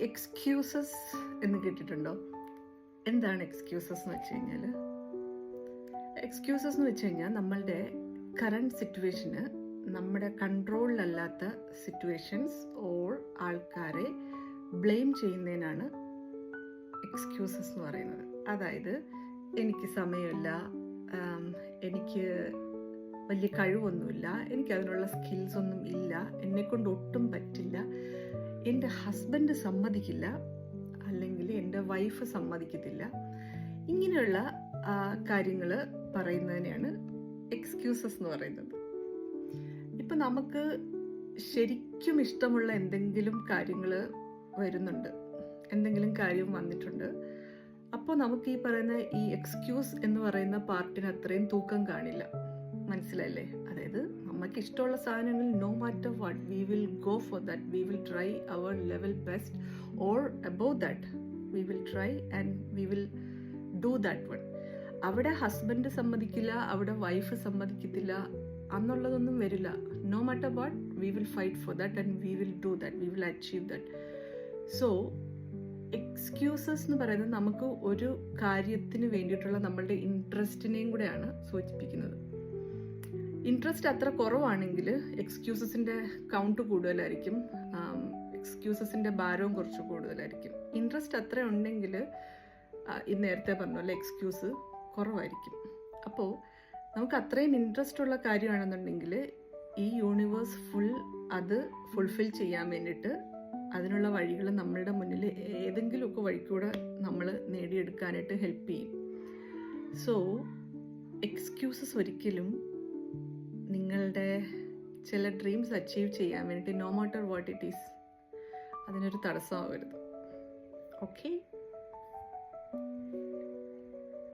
Excuses എന്ന് കേട്ടിട്ടുണ്ടോ? എന്താണ് എക്സ്ക്യൂസസ് എന്ന് വെച്ച് കഴിഞ്ഞാൽ? എക്സ്ക്യൂസസ് എന്ന് വെച്ച് കഴിഞ്ഞാൽ നമ്മളുടെ കറണ്ട് സിറ്റുവേഷന് നമ്മുടെ കൺട്രോളിലല്ലാത്ത സിറ്റുവേഷൻസ് ഓർ ആൾക്കാരെ ബ്ലെയിം ചെയ്യുന്നതിനാണ് എക്സ്ക്യൂസസ് എന്ന് പറയുന്നത്. അതായത് എനിക്ക് സമയമില്ല, എനിക്ക് വലിയ കഴിവൊന്നുമില്ല, എനിക്കതിനുള്ള സ്കിൽസ് ഒന്നും ഇല്ല, എന്നെക്കൊണ്ട് ഒട്ടും പറ്റില്ല, എൻ്റെ ഹസ്ബൻഡ് സമ്മതിക്കില്ല, അല്ലെങ്കിൽ എൻ്റെ വൈഫ് സമ്മതിക്കത്തില്ല, ഇങ്ങനെയുള്ള കാര്യങ്ങൾ പറയുന്നതിനെയാണ് എക്സ്ക്യൂസസ് എന്ന് പറയുന്നത്. ഇപ്പം നമുക്ക് ശരിക്കും ഇഷ്ടമുള്ള എന്തെങ്കിലും കാര്യങ്ങൾ വരുന്നുണ്ട്, എന്തെങ്കിലും കാര്യം വന്നിട്ടുണ്ട്, അപ്പോൾ നമുക്ക് ഈ പറയുന്ന ഈ എക്സ്ക്യൂസ് എന്ന് പറയുന്ന പാർട്ടിന് അത്രയും തൂക്കം കാണില്ല. മനസ്സിലല്ലേ? അതായത് നമുക്ക് ഇഷ്ടമുള്ള സാധനങ്ങൾ no matter what we will go for that, we will try our level best or above that we will try and we will do that one. അവിടെ ഹസ്ബൻഡ് സമ്മതിക്കില്ല, അവിടെ വൈഫ് സമ്മതിക്കത്തില്ല എന്നുള്ളതൊന്നും വരില്ല. No matter what we will fight for that and we will do that, we will achieve that. So excuses എന്ന് പറയുന്നത് നമുക്ക് ഒരു കാര്യത്തിന് വേണ്ടിയിട്ടുള്ള നമ്മളുടെ ഇൻട്രസ്റ്റിനെയും കൂടെയാണ് സൂചിപ്പിക്കുന്നത്. ഇൻട്രസ്റ്റ് അത്ര കുറവാണെങ്കിൽ എക്സ്ക്യൂസസിൻ്റെ കൗണ്ട് കൂടുതലായിരിക്കും, എക്സ്ക്യൂസസിൻ്റെ ഭാരവും കുറച്ച് കൂടുതലായിരിക്കും. ഇൻട്രസ്റ്റ് അത്ര ഉണ്ടെങ്കിൽ ഈ നേരത്തെ പറഞ്ഞല്ലോ എക്സ്ക്യൂസ് കുറവായിരിക്കും. അപ്പോൾ നമുക്ക് അത്രയും ഇൻട്രസ്റ്റ് ഉള്ള കാര്യമാണെന്നുണ്ടെങ്കിൽ ഈ യൂണിവേഴ്സ് അത് ഫുൾഫിൽ ചെയ്യാൻ വേണ്ടിയിട്ട് അതിനുള്ള വഴികൾ നമ്മളുടെ മുന്നിൽ ഏതെങ്കിലുമൊക്കെ വഴിക്കൂടെ നമ്മൾ നേടിയെടുക്കാനായിട്ട് ഹെൽപ്പ് ചെയ്യും. സോ എക്സ്ക്യൂസസ് ഒരിക്കലും നിങ്ങളുടെ ചില ഡ്രീംസ് അച്ചീവ് ചെയ്യാൻ വേണ്ടിയിട്ട് no matter what it is അതിനൊരു തടസ്സമാവരുത്. ഓക്കെ.